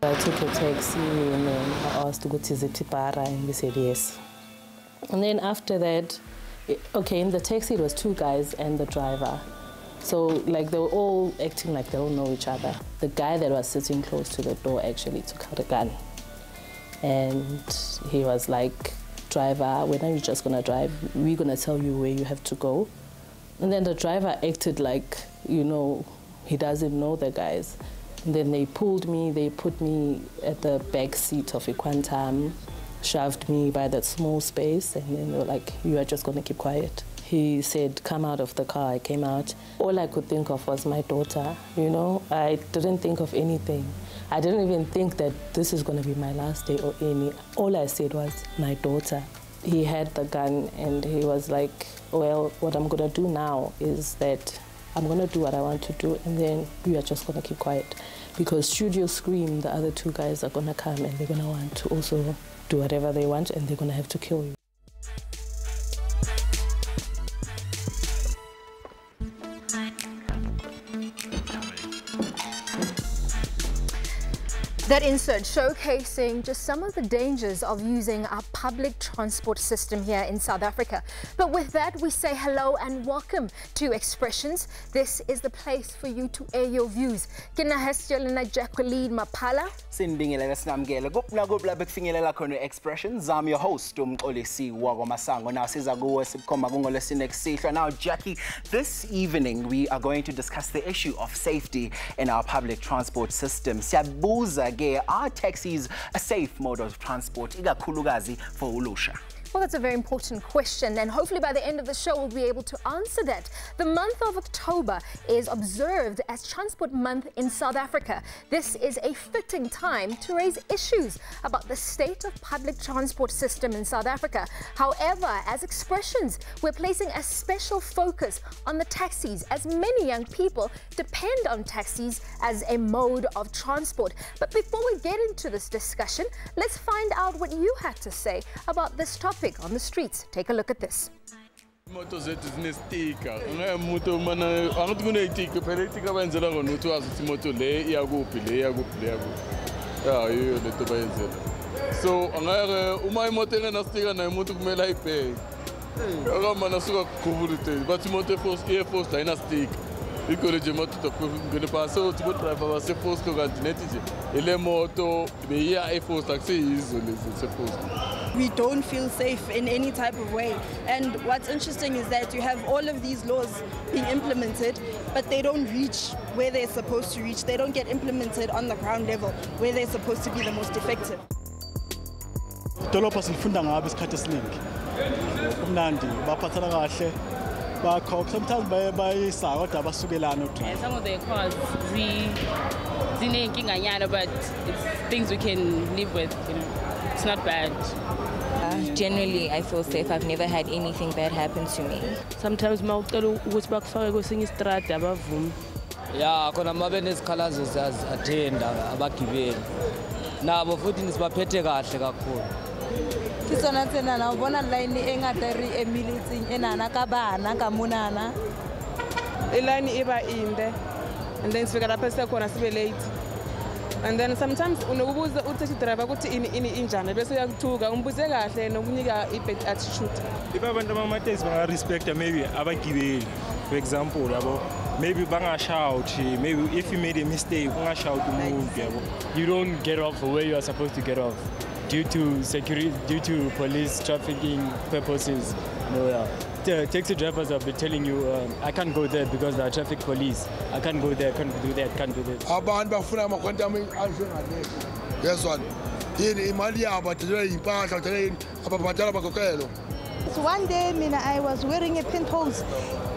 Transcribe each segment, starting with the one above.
I took a taxi and then I asked to go to Zitipara and they said yes. And then after that, okay, in the taxi it was 2 guys and the driver. So like they were all acting like they don't know each other. The guy that was sitting close to the door actually took out a gun. And he was like, driver, when are you just gonna drive? We're gonna tell you where you have to go. And then the driver acted like, you know, he doesn't know the guys. And then they pulled me, they put me at the back seat of a Quantum, shoved me by that small space, and then they were like, you are just gonna keep quiet. He said, come out of the car. I came out. All I could think of was my daughter, you know. I didn't think of anything. I didn't even think that this is gonna be my last day or any. All I said was, my daughter. He had the gun and he was like, well, what I'm gonna do now is that I'm gonna do what I want to do and then you are just gonna keep quiet. Because should you scream, the other 2 guys are gonna come and they're gonna want to also do whatever they want and they're gonna have to kill you. That insert showcasing just some of the dangers of using our public transport system here in South Africa. But with that, we say hello and welcome to Expressions. This is the place for you to air your views. Jacqueline Mapala. Expressions. I'm your host, Now, Jackie, this evening we are going to discuss the issue of safety in our public transport system. Are taxis a safe mode of transport, ikakhulukazi for ulusha? Well, that's a very important question, and hopefully by the end of the show we'll be able to answer that. The month of October is observed as Transport Month in South Africa. This is a fitting time to raise issues about the state of public transport system in South Africa. However, as Expressions, we're placing a special focus on the taxis, as many young people depend on taxis as a mode of transport. But before we get into this discussion, let's find out what you had to say about this topic on the streets. Take a look at this. We don't feel safe in any type of way. And what's interesting is that you have all of these laws being implemented, but they don't reach where they're supposed to reach. They don't get implemented on the ground level where they're supposed to be the most effective. Sometimes some of the cars, but it's things we can live with, you know. It's not bad. Generally, I feel safe. I've never had anything bad happen to me. Sometimes yeah, khona mabe nezikhalazo attenda abagibeli. Nabo futhi nisibaphethe kahle kakhulu. Kisona tsena na bona line engata re emilitseng enana ka bana ka monana. Line iba inde and then sifika lapha sikhona sibe late. And then sometimes unokubuza uthi driver ukuthi ini injani bese uyakuthuka umbuze kahle nokunika i-bad attitude. If abantu bamateksi bangarespect maybe abagibeli, for example, yabo, maybe bangashout, maybe if you made a mistake bangashout umuntu yabo. You don't get off where you are supposed to get off due to security, due to police trafficking purposes. The taxi drivers will be telling you, I can't go there because there are traffic police. I can't go there, can't do that, can't do this. So one day, I was wearing a penthouse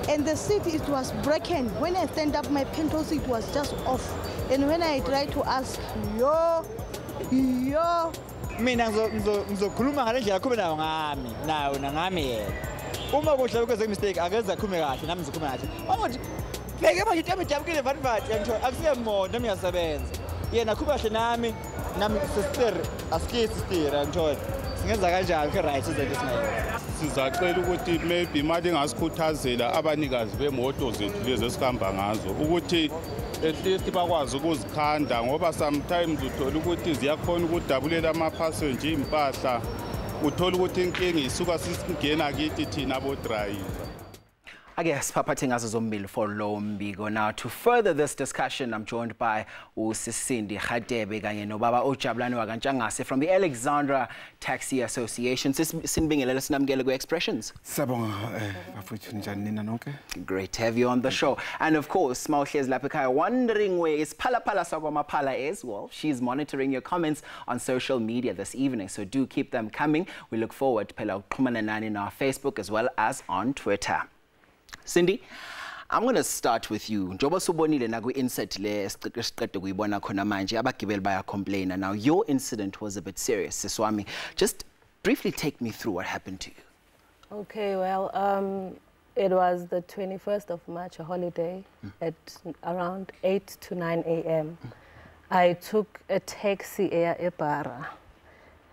and the seat, it was broken. When I stand up, my penthouse, it was just off. And when I tried to ask, yo, mina ngizokhuluma ngale ndlela khuluma nayo ngami nayo nangami yena uma kuhle ukwenza mistake akeza khulume kahle nami ngizokhuluma kahle manje ngeke manje ithembe jabukile vathi ngisho akusiye moto ngiyasebenza yena khuluma kahle nami sister asikisi sister ngisho singenza kanjani ke-right izinto esingayenza. Sizacela ukuthi maybe imali engasikhuthazela abanikazi bemoto zethu lezi esihamba ngazo ukuthi at least bakwazi ukuzikhanda ngoba sometimes uthola ukuthi ziyakhona ukudabulela ama-passenger impahla uthola ukuthi inkinga isuka sisingena kithi thina abo-driver. I guess Papa Tingazo Zombili for Lombigo. Now, to further this discussion, I'm joined by Usisindi Khadebe kanye nobaba Ojabulani Waganchangase from the Alexandra Taxi Association. Sinbingelela sinamukele ku-expressions. Great to have you on the show. And of course, Mauhlezi Lapikaya wondering where is Phala Sagwamaphala is. Well, she's monitoring your comments on social media this evening, so do keep them coming. We look forward to Phela Uxhumanani in our Facebook as well as on Twitter. Cindy, I'm going to start with you. Njoba subonile na ku-insert le siqede kuyibona khona manje abagibeli baya complain. Now your incident was a bit serious. Siswami, just briefly take me through what happened to you. Okay, well, it was the 21st of March, a holiday, at around 8 to 9 a.m. I took a taxi air Ebara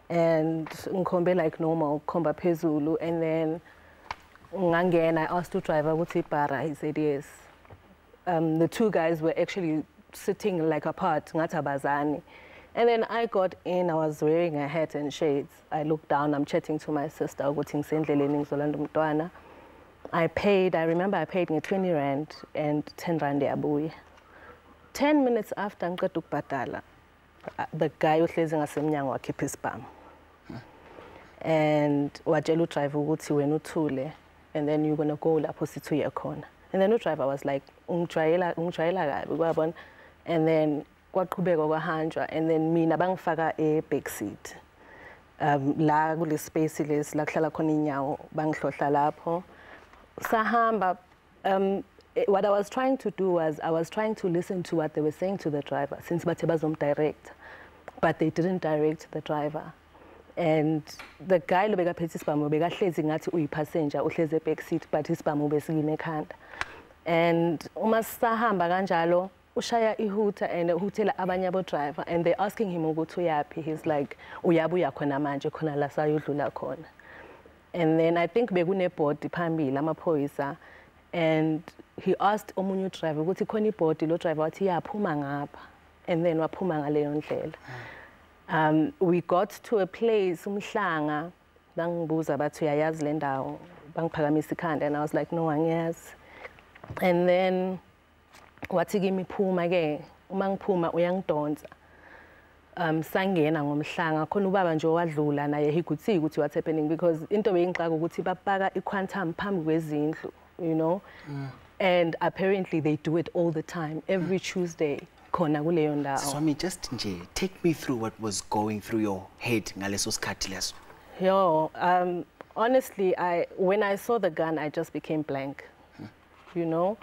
and nkombe like normal, komba phezulu, and then I asked the driver, what's it para? He said yes. The two guys were actually sitting like apart, and then I got in, I was wearing a hat and shades. I looked down, I'm chatting to my sister, I paid, I remember I paid 20 rand and 10 rand abuye. 10 minutes after, the guy was listening to me, keep his spam. And wajelu driver ukuthi wena uthule, and then you're going to go lapho sithuye khona. And then the driver was like ungijwayela kabi kwabona, and then kwaqhubeka kwahanjwa, and then mina bangifaka e-back seat la kule space lesi la kuhlala khona inyawo bangihlohla lapho sahamba. What I was trying to do was I was trying to listen to what they were saying to the driver, since bathe bazomdirect, but they didn't direct the driver. And the guy lobeka phethe isibhamu bekahlezi ngathi uyipassenger uhlezi e-back seat, but isibhamu besikime ekhanda. And uma sahamba kanjalo ushaya ihuta and uhutela abanye abo driver, and they asking him ukuthi uyaphi. He's like uyabuya khona manje khona la sayodlula khona. And then I think bekune board phambili amaphoyisa, and he asked omunye driver ukuthi khona ibhodi, lo driver wathi yaphuma ngapha, and then waphuma ngaleyo ndlela. We got to a place, umhlanga, bangibuza bathi uyayazi le ndawo, bangiphakamisa ikhanda, and I was like, no, angiyazi. And then wathi kimi phuma ke, uma ngiphuma uyangidonsa. Sangena ngomhlanga, khona ubaba nje wadlula naye, he could see ukuthi what's happening, because into beyingixaka ukuthi bapaka iquantum phambi kwezindlu, you know. And apparently they do it all the time, every Tuesday. So I mean, just take me through what was going through your head. Yo, honestly, when I saw the gun, I just became blank. You know,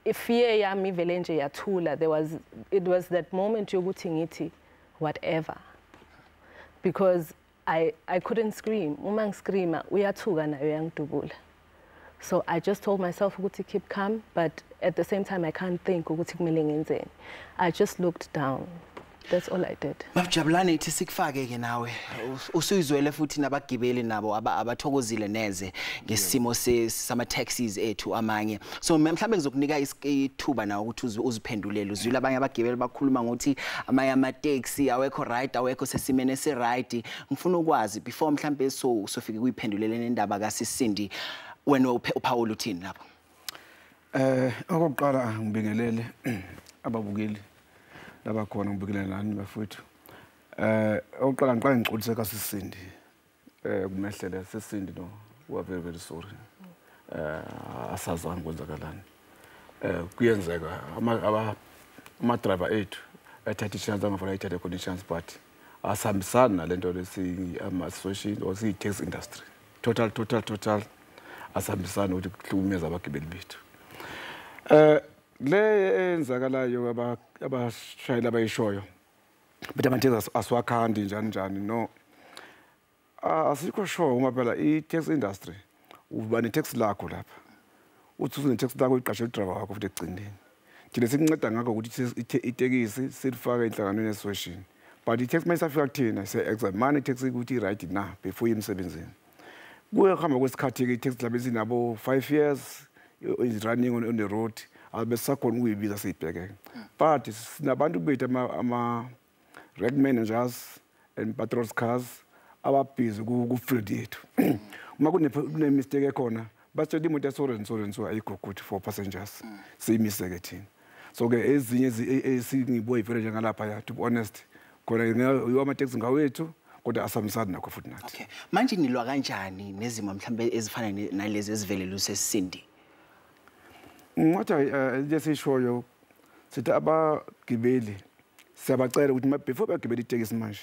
if fear yami velenje yatula, it was that moment yogutingiti, whatever, because I couldn't scream. Umang screama, uyathuka na uyangidubula. So I just told myself to keep calm, but at the same time I can't think. I just looked down. That's all I did. Mabjabulani tisikufake ke nawe. Usuyizwele futhi nabagibeli nabo abathokozile neze ngesimo sama taxis ethu amanye. So mhlambe ngizokunika ithuba nawe ukuthi uziphendulele. Uzwile abanye abagibeli bakhuluma ngokuthi amanye ama taxi awekho right, awekho sesimene ese right. Ngifuna ukwazi before mhlambe sofike kuyiphendulele nendaba kaSisindi. When uPaul uthini lapho? Okokuqala ngibingelele ababukeli labakhona ngibukele nani bafowethu. Okokuqala ngiqala ngixolise kaSisindi. Kumehlela Sisindi no, we are very very sorry. Asazani kwenzakalani. Kuyenzeka ama driver ethu athatha chance angafuna ithathe conditions, but asihambisani nalento lesi ama association or si taxi industry. Total asihambisani ukuthi kuhlukumeza abagibeli bethu. Le enzakalayo abashayela abayishoyo but amateksi aswakhandi njani no, asikho sure uma phela i-taxi industry uba ne-taxi lakho lapha uthi une-taxi lakho uyiqashe udriver wakho futhi ekugcineni. Thina sikunceda ngakho ukuthi itekisi silifake enhlanganweni ye-association But i-taxi mayisafika kuthina se-examine i-taxi ukuthi i-right na before emsebenzini. Kuyohamba kwesikhathi-ke i-taxi mhlawumbe esinabo 5 years is running on the road, abesakhona ukuyibiza siyibheke. But sinabantu bethu ama-reg managers and patrol cars ababhizi ku-field yethu. Uma kune-mistake ekhona, basitshela imoto yaso-so ayikho good for passengers. Siyimise-ke thina. So-ke ezinye esingibuye vele njengalaphaya, to be honest, khona yiwo amateksi ngawethu, kodwa asihambisani nakho futhi nathi. Okay. Manje nilwa kanjani nezimo mhlambe ezifana nalezi ezivelele usesindi? Ngathi nje sishoyo sithi abagibeli siyabacela ukuthi before bagibela itekisi manje,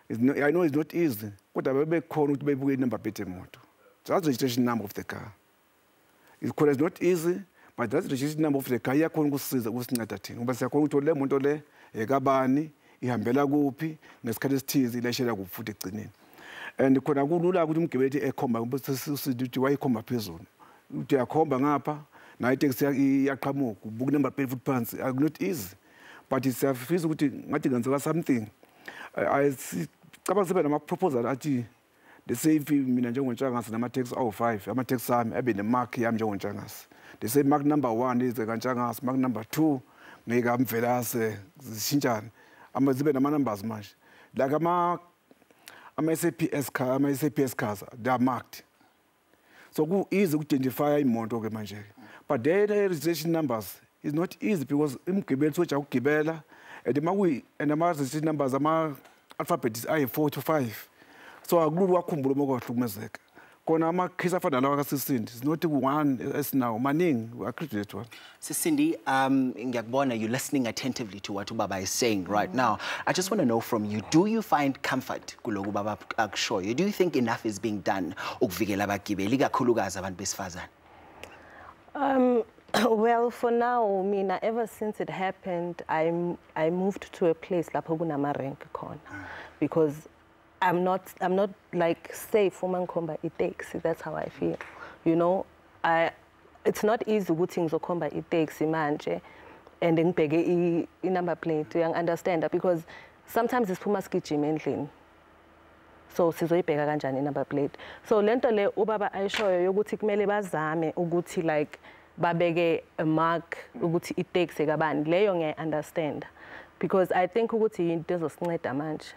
I know it's not easy, kodwa bebekhona ukuthi bebuke inumber plate yemoto. That's the registration number of the car. It's not easy, but that's the registration number of the car. Iyakhona ukusiza ukusinceda thina. Ngoba siyakhona ukuthi le moto le ekabani ihambela kuphi ngesikhathi esithize ilashela kuphi futhi egcineni. And khona kulula ukuthi umgibeli ekhomba ukuthi wayikhomba phezulu. Uthi yakhomba ngapha nayo iteksi iyaqhamuka ubuka number plate futhi phansi. Not easy. But siyafisa ukuthi ngathi ngenzeka something. Cabanga sibe nama-proposal athi the safe mina njengontshangasi nama-taxi awu-5 ama-taxi ami abe ne-mark yami njengontshangasi. The say mark number 1 ize kantshangasi, mark number 2 ngeke amvelase zishintshane. Zibe nama-numbers manje. Like ama-SABC cars, they are marked. So ku-easy uku-identify imoto-ke manje. But the registration numbers is not easy because umgibeli soja ukugibela and ama-registration numbers ama-alphabet ayi-4 to 5. So akulula wakhumbula uma kwahlukumezeka. Kona ama-case afana lawa kaSisindi, it's not one esinawo, maningi, we-accredit one. Sisindi, ngiyakubona you're listening attentively to what ubaba is saying right now. I just want to know from you, do you find comfort kuloku ubaba akushoyo? Do you think enough is being done ukuvikela abagibeli ikakhulukazi abantu besifazane? Well, for now, Mina, ever since it happened, I moved to a place lapho kunama-rank khona because I'm not like safe uma ngikhomba i-taxi. That's how I feel. You know, it's not easy ukuthi ngizokhomba i-taxi manje and ngibheke i-number plate. You understand that? Because sometimes isiphuma sigijima endlini. So sizoyibheka kanjani i-number plate. So lento le ubaba ayishoyo yokuthi kumele bazame ukuthi like babeke a mark ukuthi i-taxi kabani. Leyo ngiya-understand because I think ukuthi into ezosinceda manje.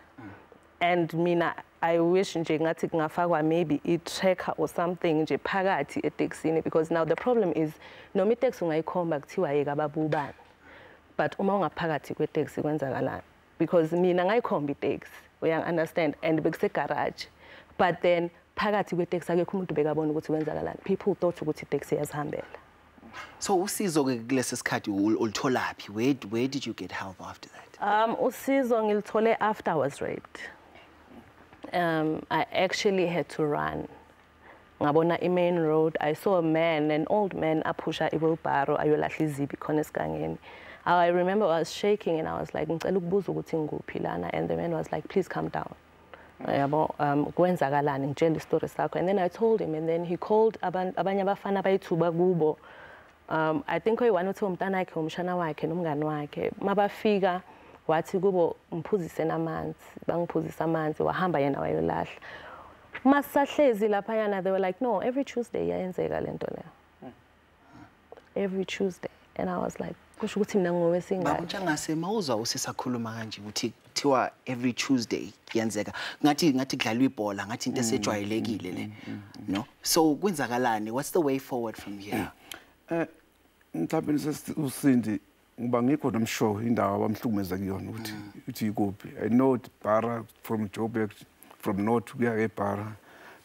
And mina I wish nje ngathi kungafakwa maybe i-tracker or something nje phakathi eteksini because now the problem is noma iteksi ungayikhomba kuthiwa yeka babubani, but uma ungaphakathi kweteksi kwenzakalani because mina ngayikhomba iteksi, uya-understand, and bekusegarage, but then phakathi kweteksi akekho umuntu bekabona ukuthi kwenzakalani. People thought ukuthi iteksi iyazihambela. So usizo kulesi sikhathi ulitholaphi? Where did you get help after that? Usizo ngilithole after I was raped. I actually had to run. Ngabona i-main road, I saw a man, an old man, apusha i-wheelbarrow, ayolahla izibi khona esigangeni. I remember I was shaking and I was like, ngicela ukubuza ukuthi ngikuphi lana, and the man was like, please calm down. Yabo, kwenzakalani, ngitshela isitory sakho. And then I told him, and then he called abanye abafana bayithuba kubo. I think oyi-1 uthi umntana wakhe, umshana wakhe, nomngani wakhe. Mabafika wathi kubo ngiphuzise namanzi, bangiphuzisa amanzi, wahamba yena wayolahla. Masahlezi laphayana, they were like, no, every Tuesday iyayenzeka lento leyo. Every Tuesday. And I was like, kusho ukuthi mina ngowesingane. Babutshangase mawuzwa usisakhuluma kanje ukuthi kuthiwa every Tuesday kuyenzeka. Ngathi kudlalwa ibhola, ngathi into esejwayelekile le. No? So kwenzakalani? What's the way forward from here? Mhlawumbe uSindi ngoba ngikho nomshow indawo abamhlukumeza kuyona ukuthi ikuphi. I know Bara from Joburg, from North kuya eBara.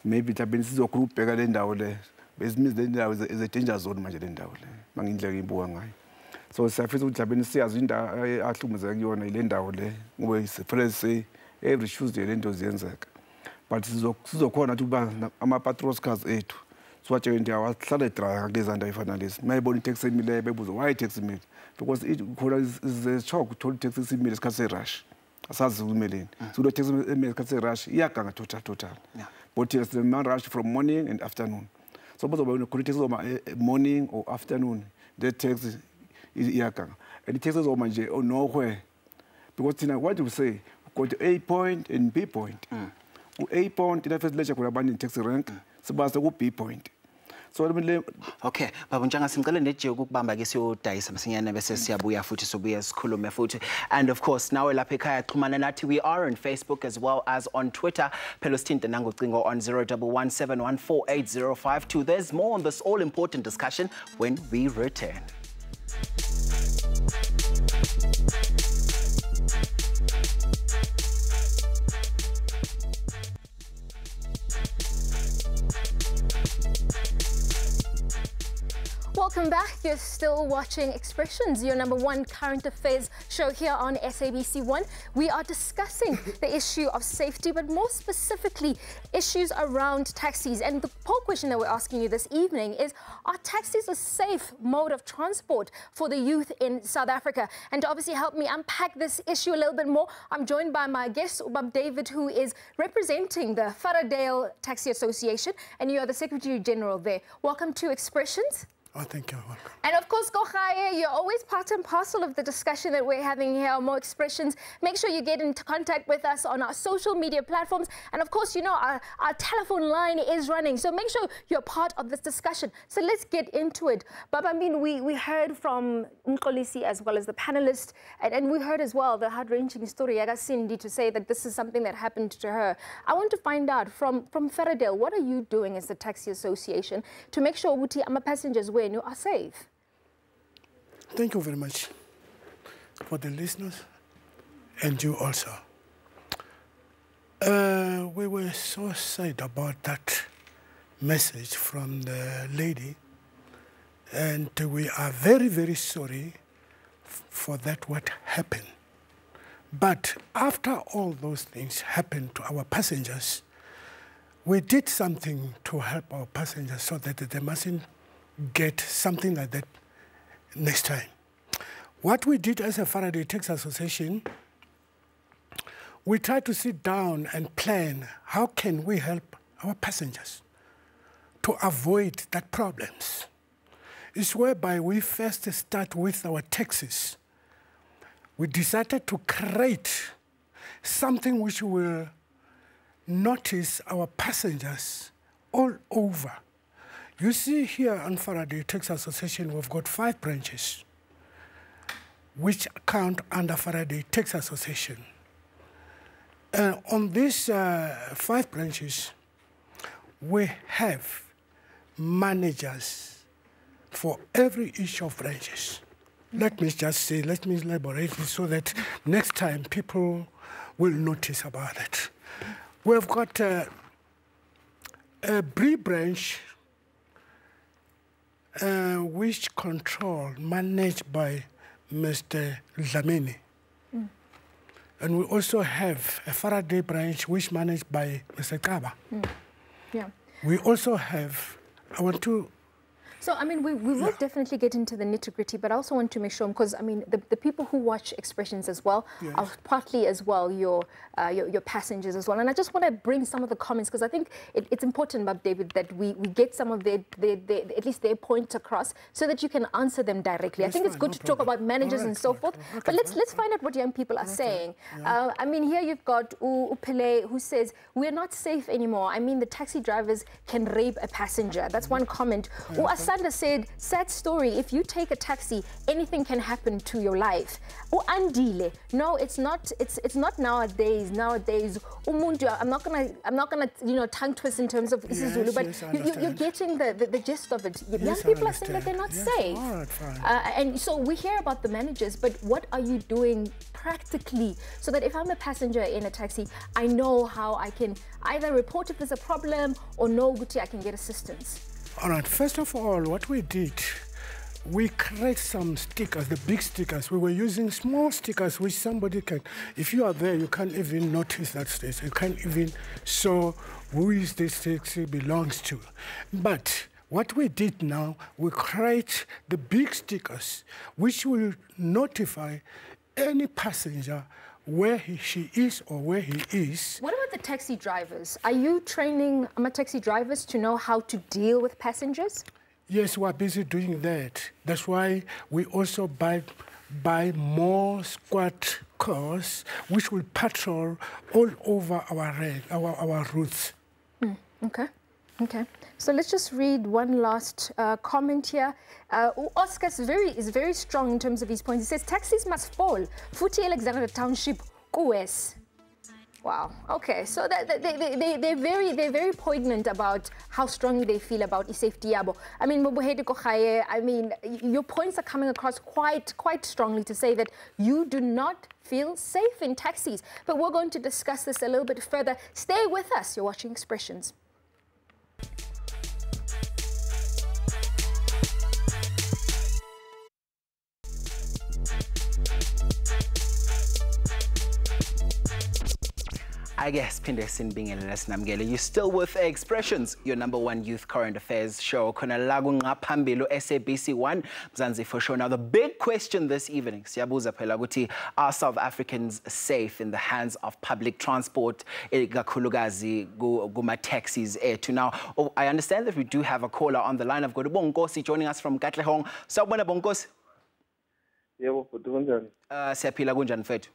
Maybe mhlawumbe sizogroup-bheka le ndawo le. Besimizi le ndawo is a danger zone manje le ndawo le. Mangindlela ngibuka ngayo. So siyafisa ukuthi mhlawumbe siyazi indawo ahlukumeza kuyona ile ndawo le. Ngoba sifele say every Tuesday lento ziyenzeka. But sizokhona ukuthi ama-patrol cars ethu siwatshele ndawo ahlala edraya kulezi ndawo efana lezi. Mayibona iteksi emileyo bebuza why iteksi imile? Because khona is a shock uthola iteksi isimile isikhathi se-rush. Asazi umeleni. So lo taxi emile isikhathi se-rush iyaganga total. But it's the man rush from morning and afternoon. So bozoba khona iteksi zoma morning or afternoon. The taxi iyaganga. And the taxi zoma nje nowhere. Because what do we say? go to A point and B point. A point ila first lecture kulabani taxi rank sibase ku B point. So okay, baba njanga simcela neje ukubamba ke siyodayisa masinyane bese siyabuya futhi sobuya sikhulume futhi. And of course now lapha ekhaya xhumana nathi, we are on Facebook as well as on Twitter. Phela sithinte nangocingo on 0117148052. There's more on this all important discussion when we return. Welcome back. You're still watching Expressions, your #1 current affairs show here on SABC 1. We are discussing the issue of safety, but more specifically, issues around taxis. And the poll question that we're asking you this evening is, are taxis a safe mode of transport for the youth in South Africa? And to obviously help me unpack this issue a little bit more, I'm joined by my guest, Ubab David, who is representing the Faradale Taxi Association, and you are the Secretary General there. Welcome to Expressions. Oh, thank you. Welcome. And of course, Gochaye, you're always part and parcel of the discussion that we're having here on More Expressions. Make sure you get into contact with us on our social media platforms. And of course, you know, our telephone line is running. So make sure you're part of this discussion. So let's get into it. But I mean, we heard from Nkolisi as well as the panelists. And we heard as well the heart-wrenching story. I got Cindy to say that this is something that happened to her. I want to find out from Faradale, what are you doing as the Taxi Association to make sure Uti Ama passengers when you are safe? Thank you very much for the listeners and you also. We were so sad about that message from the lady, and we are very, very sorry for that what happened. But after all those things happened to our passengers, we did something to help our passengers so that they mustn't get something like that next time. What we did as a Faraday Taxi Association, we tried to sit down and plan how can we help our passengers to avoid that problems. It's whereby we first start with our taxis. We decided to create something which will notice our passengers all over. You see here on Faraday Taxi Association, we've got 5 branches which count under Faraday Taxi Association. On these 5 branches, we have managers for for each of branches. Let me just say, let me elaborate it so that next time people will notice about it. We've got a Bree branch which managed by Mr. Dlamini. And we also have a Faraday branch which managed by Mr. Kaba. Yeah. We also have, So, I mean, we will definitely get into the nitty-gritty, but I also want to make sure, because, I mean, the people who watch Expressions as well are partly as well your passengers as well. And I just want to bring some of the comments, because I think it's important, Bob David, that we get some of at least their points across so that you can answer them directly. I think it's good to talk about managers and so forth, but let's find out what young people are saying. I mean, here you've got Upele, who says, we're not safe anymore. I mean, the taxi drivers can rape a passenger. That's one comment. Sandra said, sad story, if you take a taxi, anything can happen to your life. Andile, no, it's not nowadays. Nowadays, umuntu, I'm not gonna tongue twist in terms of isiZulu, but you're getting the gist of it. Young people are saying that they're not safe. And so we hear about the managers, but what are you doing practically so that if I'm a passenger in a taxi, I know how I can either report if there's a problem or know I can get assistance? All right, first of all, what we did, we create some stickers, the big stickers. We were using small stickers which somebody can, if you are there, you can't even notice that station. You can't even show who is this taxi belongs to. But what we did now, we create the big stickers which will notify any passenger where she is or where he is. What about the taxi drivers? Are you training taxi drivers to know how to deal with passengers? Yes, we're busy doing that. That's why we also buy buy more squad cars which will patrol all over our routes. Okay. Okay. So let's just read one last comment here. Oscar is very strong in terms of his points. He says taxis must fall. Futhi Alexander Township, QS. Wow. Okay. So they're very poignant about how strongly they feel about safety. I mean, your points are coming across quite strongly to say that you do not feel safe in taxis. But we're going to discuss this a little bit further. Stay with us. You're watching Expressions. I guess Pindesin being in Namgele, you're still with Expressions, your #1 youth current affairs show. Kona lagu ngapambilo SABC 1 Mzansi for sure. Now the big question this evening, siyabuza phela ukuthi, are South Africans safe in the hands of public transport, ikakhulukazi kuma taxis ethu? Now I understand that we do have a caller on the line. I've got Bonkosi joining us from Katlehong. Sawubona Bonkosi. Yebo, kunjani? Siyaphila kunjani mfethu?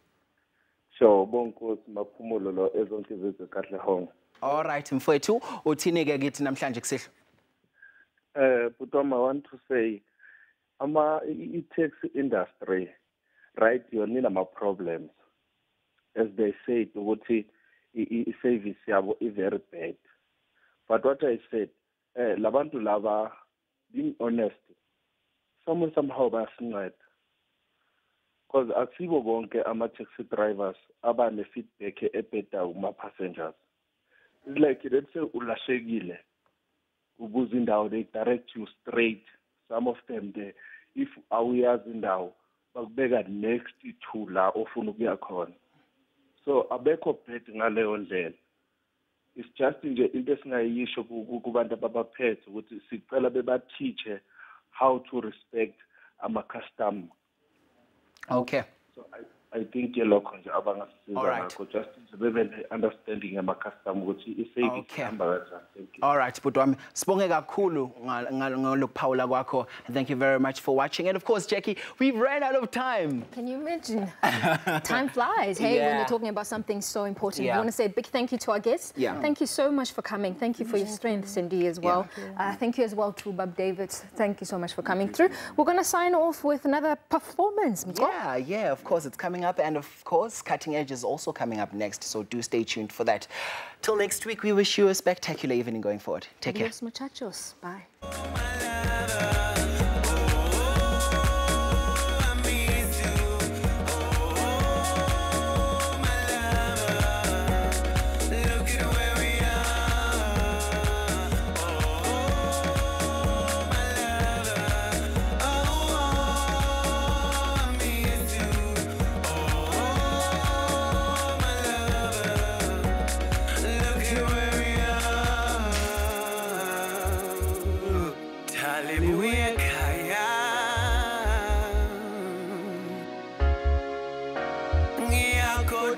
Sure, Bonkosi maphumulo lo ezonke izethu Katlehong. All right mfethu, uthini ke kithi namhlanje kusihlo? But I want to say, taxi industry, right, you need some problems. As they say, the service is very bad. But what I said, labantu lava, being honest, somehow basinqed. Because asibo bonke ama-taxi drivers abane feedback ebheda uma passengers. It's like, let's say ulashekile, ubuza indawo, they direct you straight. Some of them, if awuyazi indawo, bakubeka next to la ofuna ukuya khona. So abekho bed ngaleyo ndlela. It's just nje into esingayisho kubantu ababaphethe ukuthi sicela bebateache how to respect ama-custom. Okay. So I think yelokho nje abangasiza ngakho just bebe understanding ama-custom ukuthi i-service ihamba kanjani. Thank you. All right, Budwami. Sibonge kakhulu ngalokuphawula kwakho. Thank you very much for watching. And of course, Jackie, we've ran out of time. Can you imagine? Time flies, hey, when you're talking about something so important. I want to say a big thank you to our guests. Thank you so much for coming. Thank you for your strength, Cindy, as well. Thank you as well to Bob Davids. Thank you so much for coming through. We're going to sign off with another performance. Yeah, of course, it's coming up. And of course, Cutting Edge is also coming up next. So do stay tuned for that. Till next week, we wish you a spectacular evening going forward. Take care. Adios, muchachos. Bye. Ngiyakho